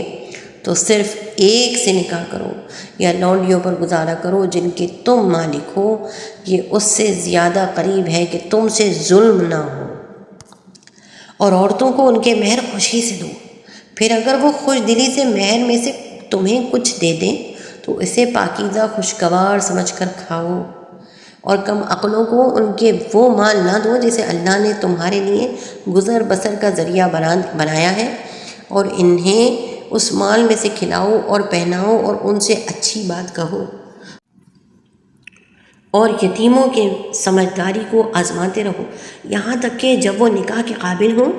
تو صرف ایک سے نکاح کرو یا لونڈیوں پر گزارا کرو جن کے تم مالک ہو، یہ اس سے زیادہ قریب ہے کہ تم سے ظلم نہ ہو۔ اور عورتوں کو ان کے مہر خوشی سے دو، پھر اگر وہ خوش دلی سے مہر میں سے تمہیں کچھ دے دیں تو اسے پاکیزہ خوشگوار سمجھ کر کھاؤ، اور کم عقلوں کو ان کے وہ مال نہ دو جسے اللہ نے تمہارے لیے گزر بسر کا ذریعہ بنایا ہے، اور انہیں اس مال میں سے کھلاؤ اور پہناؤ اور ان سے اچھی بات کہو۔ اور یتیموں کے سمجھداری کو آزماتے رہو یہاں تک کہ جب وہ نکاح کے قابل ہوں،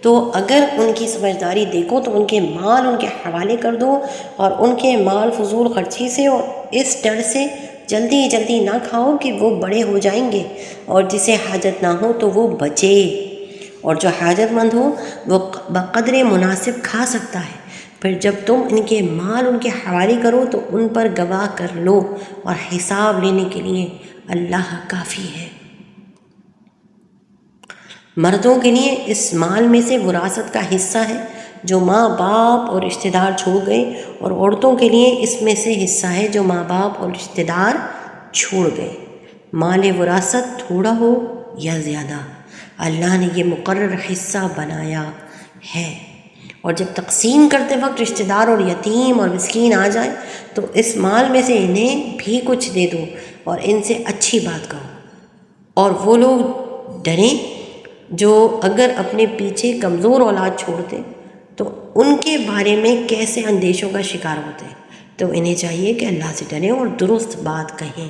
تو اگر ان کی سمجھداری دیکھو تو ان کے مال ان کے حوالے کر دو، اور ان کے مال فضول خرچی سے اور اس ڈر سے جلدی نہ کھاؤ کہ وہ بڑے ہو جائیں گے، اور جسے حاجت نہ ہو تو وہ بچے، اور جو حاجت مند ہو وہ بقدر مناسب کھا سکتا ہے۔ پھر جب تم ان کے مال ان کے حوالے کرو تو ان پر گواہ کر لو، اور حساب لینے کے لیے اللہ کافی ہے۔ مردوں کے لیے اس مال میں سے وراثت کا حصہ ہے جو ماں باپ اور رشتہ دار چھوڑ گئے، اور عورتوں کے لیے اس میں سے حصہ ہے جو ماں باپ اور رشتہ دار چھوڑ گئے، مال وراثت تھوڑا ہو یا زیادہ، اللہ نے یہ مقرر حصہ بنایا ہے۔ اور جب تقسیم کرتے وقت رشتہ دار اور یتیم اور مسکین آ جائیں تو اس مال میں سے انہیں بھی کچھ دے دو اور ان سے اچھی بات کہو۔ اور وہ لوگ ڈریں جو اگر اپنے پیچھے کمزور اولاد چھوڑتے تو ان کے بارے میں کیسے اندیشوں کا شکار ہوتے، تو انہیں چاہیے کہ اللہ سے ڈریں اور درست بات کہیں۔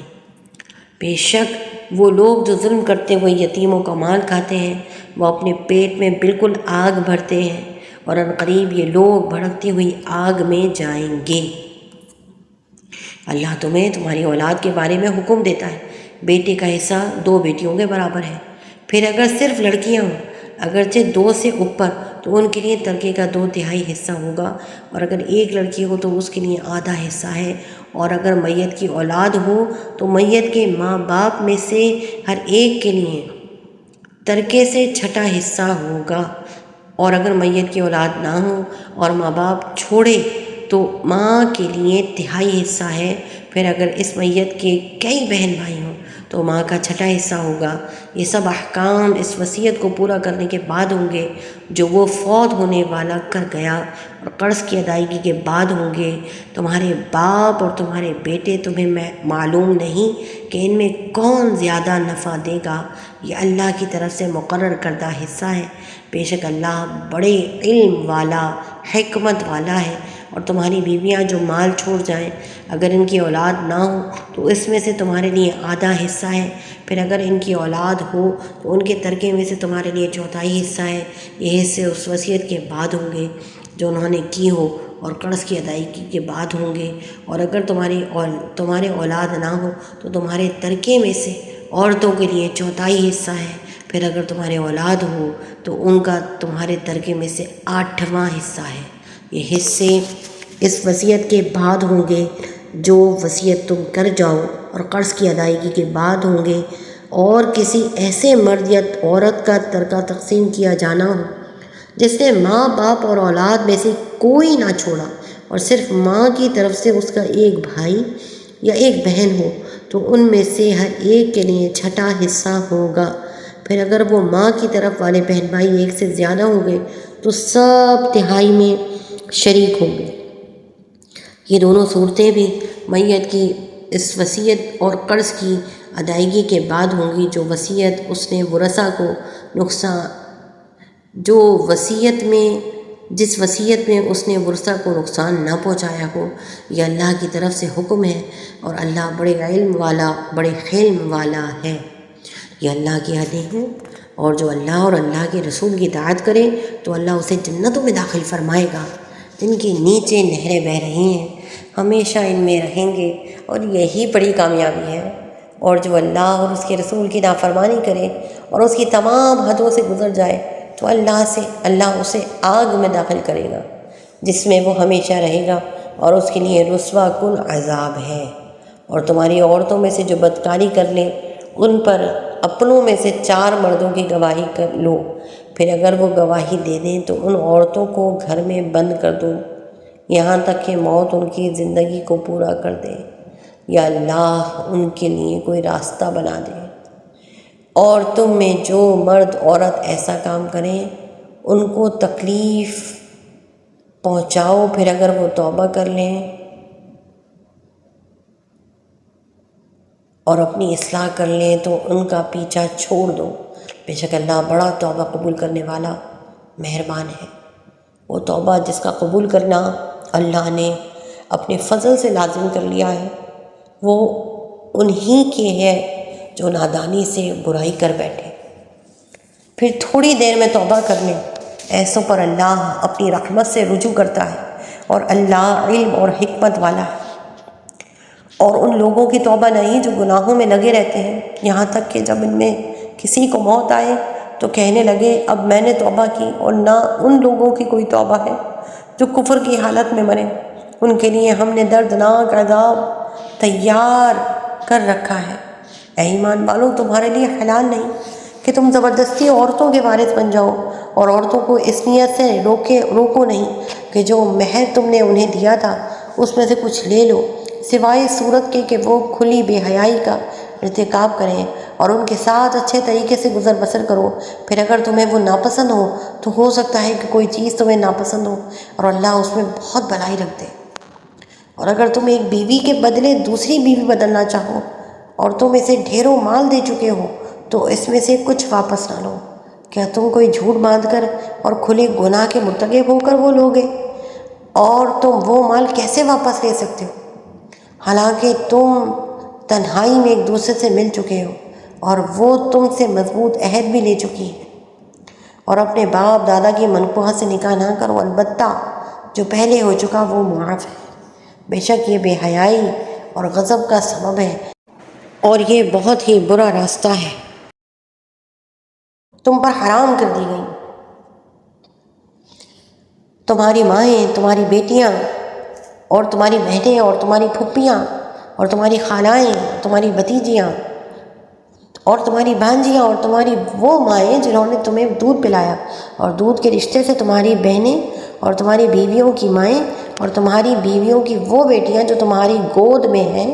بے شک وہ لوگ جو ظلم کرتے ہوئے یتیموں کا مال کھاتے ہیں وہ اپنے پیٹ میں بالکل آگ بھرتے ہیں، اور عنقریب یہ لوگ بھڑکتی ہوئی آگ میں جائیں گے۔ اللہ تمہیں تمہاری اولاد کے بارے میں حکم دیتا ہے، بیٹے کا حصہ 2 بیٹیوں کے برابر ہے۔ پھر اگر صرف لڑکیاں ہوں، اگرچہ 2 سے اوپر، تو ان کے لیے ترکے کا 2/3 حصہ ہوگا، اور اگر ایک لڑکی ہو تو اس کے لیے آدھا حصہ ہے۔ اور اگر میت کی اولاد ہو تو میت کے ماں باپ میں سے ہر ایک کے لیے ترکے سے 6واں حصہ ہوگا، اور اگر میت کی اولاد نہ ہو اور ماں باپ چھوڑے تو ماں کے لیے 1/3 حصہ ہے۔ پھر اگر اس میت کے کئی بہن بھائی ہوں تو ماں کا 6واں حصہ ہوگا۔ یہ سب احکام اس وصیت کو پورا کرنے کے بعد ہوں گے جو وہ فوت ہونے والا کر گیا، اور قرض کی ادائیگی کے بعد ہوں گے۔ تمہارے باپ اور تمہارے بیٹے تمہیں معلوم نہیں کہ ان میں کون زیادہ نفع دے گا، یہ اللہ کی طرف سے مقرر کردہ حصہ ہے۔ بے شک اللہ بڑے علم والا، حکمت والا ہے۔ اور تمہاری بیویاں جو مال چھوڑ جائیں، اگر ان کی اولاد نہ ہو تو اس میں سے تمہارے لیے آدھا حصہ ہے۔ پھر اگر ان کی اولاد ہو تو ان کے ترکے میں سے تمہارے لیے 1/4 حصہ ہے۔ یہ حصے اس وصیت کے بعد ہوں گے جو انہوں نے کی ہو، اور قرض کی ادائیگی کے بعد ہوں گے۔ اور اگر تمہارے اولاد نہ ہو تو تمہارے ترکے میں سے عورتوں کے لیے 1/4 حصہ ہے۔ پھر اگر تمہارے اولاد ہو تو ان کا تمہارے ترکے میں سے 8واں حصہ ہے۔ یہ حصے اس وصیت کے بعد ہوں گے جو وصیت تم کر جاؤ، اور قرض کی ادائیگی کے بعد ہوں گے۔ اور کسی ایسے مرد یا عورت کا ترکہ تقسیم کیا جانا ہو جس نے ماں باپ اور اولاد میں سے کوئی نہ چھوڑا، اور صرف ماں کی طرف سے اس کا ایک بھائی یا ایک بہن ہو، تو ان میں سے ہر ایک کے لیے 6واں حصہ ہوگا۔ پھر اگر وہ ماں کی طرف والے بہن بھائی 1 سے زیادہ ہوں گے تو سب تہائی میں شریک ہوں گے۔ یہ دونوں صورتیں بھی میت کی اس وصیت اور قرض کی ادائیگی کے بعد ہوں گی جو وصیت اس نے ورثاء کو جس وصیت میں اس نے ورثاء کو نقصان نہ پہنچایا ہو۔ یہ اللہ کی طرف سے حکم ہے، اور اللہ بڑے علم والا، بڑے حلم والا ہے۔ یہ اللہ کی حدیں ہیں، اور جو اللہ اور اللہ کے رسول کی اطاعت کرے تو اللہ اسے جنتوں میں داخل فرمائے گا جن کے نیچے نہریں بہہ رہی ہیں، ہمیشہ ان میں رہیں گے، اور یہی بڑی کامیابی ہے۔ اور جو اللہ اور اس کے رسول کی نافرمانی کرے اور اس کی تمام حدوں سے گزر جائے تو اللہ اسے آگ میں داخل کرے گا جس میں وہ ہمیشہ رہے گا، اور اس کے لیے رسوا کن عذاب ہے۔ اور تمہاری عورتوں میں سے جو بدکاری کر لیں ان پر اپنوں میں سے 4 مردوں کی گواہی کر لو۔ پھر اگر وہ گواہی دے دیں تو ان عورتوں کو گھر میں بند کر دو یہاں تک کہ موت ان کی زندگی کو پورا کر دے، یا اللہ ان کے لیے کوئی راستہ بنا دے۔ اور تم میں جو مرد عورت ایسا کام کریں ان کو تکلیف پہنچاؤ، پھر اگر وہ توبہ کر لیں اور اپنی اصلاح کر لیں تو ان کا پیچھا چھوڑ دو۔ بے شک اللہ بڑا توبہ قبول کرنے والا مہربان ہے۔ وہ توبہ جس کا قبول کرنا اللہ نے اپنے فضل سے لازم کر لیا ہے، وہ انہی کے ہے جو نادانی سے برائی کر بیٹھے۔ پھر تھوڑی دیر میں توبہ کر لیں، ایسوں پر اللہ اپنی رحمت سے رجوع کرتا ہے، اور اللہ علم اور حکمت والا ہے۔ اور ان لوگوں کی توبہ نہیں جو گناہوں میں لگے رہتے ہیں، یہاں تک کہ جب ان میں کسی کو موت آئے تو کہنے لگے اب میں نے توبہ کی، اور نہ ان لوگوں کی کوئی توبہ ہے جو کفر کی حالت میں مرے، ان کے لیے ہم نے دردناک عذاب تیار کر رکھا ہے۔ اے ایمان والو، تمہارے لیے حلال نہیں کہ تم زبردستی عورتوں کے وارث بن جاؤ، اور عورتوں کو اس نیت سے روکو نہیں کہ جو مہر تم نے انہیں دیا تھا اس میں سے کچھ لے لو، سوائے اس صورت کے کہ وہ کھلی بے حیائی کا ارتکاب کریں، اور ان کے ساتھ اچھے طریقے سے گزر بسر کرو۔ پھر اگر تمہیں وہ ناپسند ہو تو ہو سکتا ہے کہ کوئی چیز تمہیں ناپسند ہو، اور اللہ اس میں بہت بھلائی رکھ دے۔ اور اگر تم ایک بیوی کے بدلے دوسری بیوی بدلنا چاہو اور تم اسے ڈھیروں مال دے چکے ہو تو اس میں سے کچھ واپس نہ لو۔ کیا تم کوئی جھوٹ باندھ کر اور کھلے گناہ کے مرتکب ہو کر وہ لوگے؟ اور تم وہ مال کیسے واپس لے سکتے ہو حالانکہ تم تنہائی میں ایک دوسرے سے مل چکے ہو اور وہ تم سے مضبوط عہد بھی لے چکی ہے؟ اور اپنے باپ دادا کی منقوہ سے نکاح نہ کرو، البتہ جو پہلے ہو چکا وہ معاف ہے۔ بے شک یہ بے حیائی اور غضب کا سبب ہے۔ اور یہ بہت ہی برا راستہ ہے، تم پر حرام کر دی گئی۔ تمہاری مائیں، تمہاری بیٹیاں اور تمہاری بہنیں اور تمہاری پھپھیاں اور تمہاری خالائیں، تمہاری بھتیجیاں اور تمہاری بھانجیاں اور تمہاری وہ مائیں جنہوں نے تمہیں دودھ پلایا، اور دودھ کے رشتے سے تمہاری بہنیں اور تمہاری بیویوں کی مائیں اور تمہاری بیویوں کی وہ بیٹیاں جو تمہاری گود میں ہیں،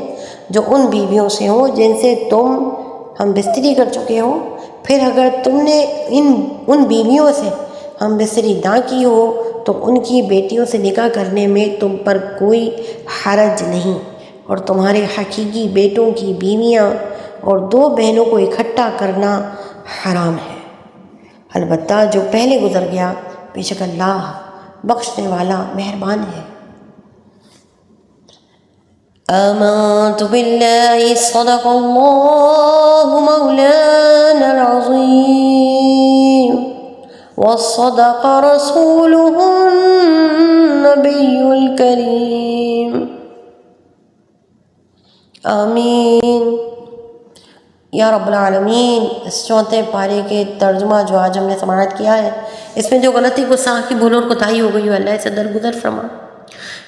جو ان بیویوں سے ہوں جن سے تم ہم بستری کر چکے ہو۔ پھر اگر تم نے ان بیویوں سے ہم بستری نہ کی ہو تو ان کی بیٹیوں سے نکاح کرنے میں تم پر کوئی حرج نہیں، اور تمہارے حقیقی بیٹوں کی بیویاں اور 2 بہنوں کو اکٹھا کرنا حرام ہے، البتہ جو پہلے گزر گیا، بے شک اللہ بخشنے والا مہربان ہے۔ آمنت باللہ صدق اللہ مولانا العظیم وصدق رسولہ النبی الکریم، آمین یا رب العالمین۔ اس 4 پارے کے ترجمہ جو آج ہم نے سماعت کیا ہے، اس میں جو غلطی گستاخی بھول اور کوتاہی ہو گئی ہو، اللہ اسے درگزر فرما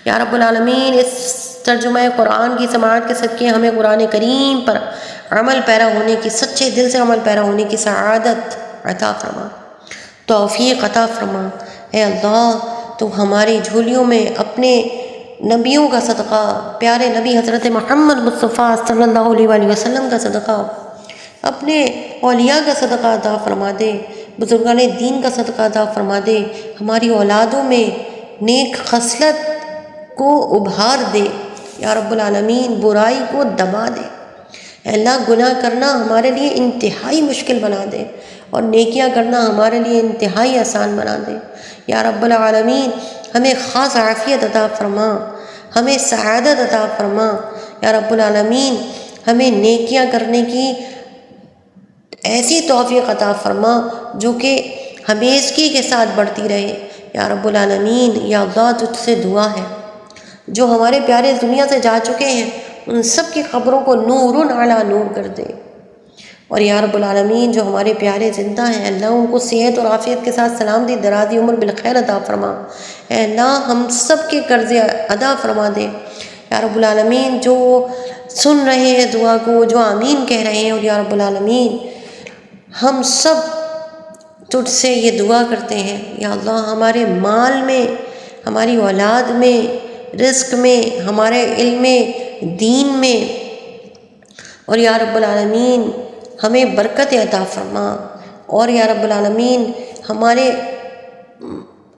یا رب العالمین۔ اس ترجمہ قرآن کی سماعت کے صدقے ہمیں قرآن کریم پر عمل پیرا ہونے کی، سچے دل سے عمل پیرا ہونے کی سعادت عطا فرما، توفیق عطا فرما۔ اے اللہ، تو ہماری جھولیوں میں اپنے نبیوں کا صدقہ، پیارے نبی حضرت محمد مصطفیٰ صلی اللہ علیہ وآلہ وسلم کا صدقہ، اپنے اولیاء کا صدقہ عطا فرما دے، بزرگان دین کا صدقہ عطا فرما دے، ہماری اولادوں میں نیک خصلت کو ابھار دے یا رب العالمین، برائی کو دبا دے۔ اے اللہ، گناہ کرنا ہمارے لیے انتہائی مشکل بنا دے اور نیکیاں کرنا ہمارے لیے انتہائی آسان بنا دے یا رب العالمین۔ ہمیں خاص عافیت عطا فرما، ہمیں سعادت عطا فرما یا رب العالمین۔ ہمیں نیکیاں کرنے کی ایسی توفیق عطا فرما جو کہ ہمیشگی کے ساتھ بڑھتی رہے یا رب العالمین۔ یا اللہ، تجھ سے دعا ہے، جو ہمارے پیارے اس دنیا سے جا چکے ہیں ان سب کی قبروں کو نور علی نور کر دے، اور یا رب العالمین جو ہمارے پیارے زندہ ہیں اللہ ان کو صحت اور عافیت کے ساتھ سلامتی، درازی عمر بالخیر عطا فرما۔ اے اللہ، ہم سب کے قرض ادا فرما دے یا رب العالمین۔ جو سن رہے ہیں دعا کو، جو آمین کہہ رہے ہیں، اور یا رب العالمین ہم سب تجھ سے یہ دعا کرتے ہیں یا اللہ، ہمارے مال میں، ہماری اولاد میں، رزق میں، ہمارے علم دین میں، اور یا رب العالمین ہمیں برکت عطا فرما، اور یا رب العالمین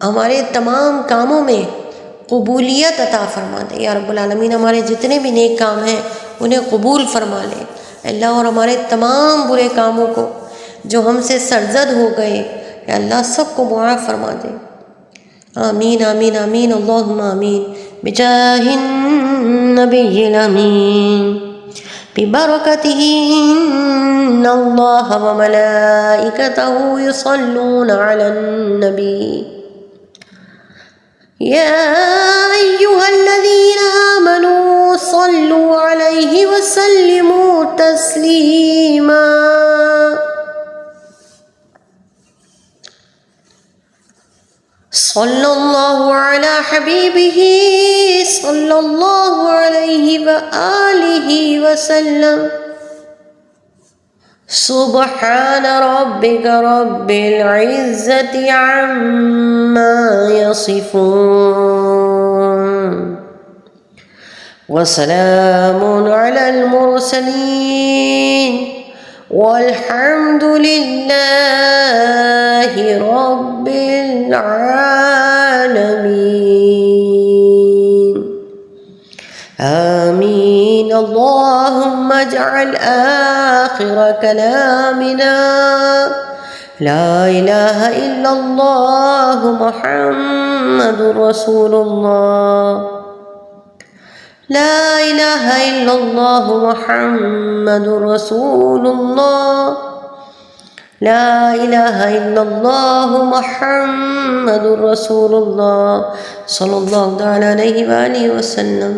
ہمارے تمام کاموں میں قبولیت عطا فرما دے یا رب العالمین۔ ہمارے جتنے بھی نیک کام ہیں انہیں قبول فرما لے اللہ، اور ہمارے تمام برے کاموں کو جو ہم سے سرزد ہو گئے یا اللہ سب کو معاف فرما دے۔ آمین آمین آمین، اللہم آمین، بجاہ النبی الامین، ببرکتہ ان اللہ وملائکتہ یصلون علی النبی، یا ایہا الذین آمنوا صلوا علیہ وسلموا تسلیما۔ صلی اللہ علی حبیبہ صلی اللہ علیہ وآلہ وسلم۔ سبحان ربک رب العزة عما یصفون، وسلام علی المرسلین، والحمد للہ رب العالمین، آمین۔ اللہم اجعل آخر کلامنا لا الہ الا اللہ محمد رسول اللہ، لا الہ الا اللہ محمد رسول اللہ، لا الہ الا اللہ محمد رسول اللہ، صلی اللہ علیہ وآلہ وسلم۔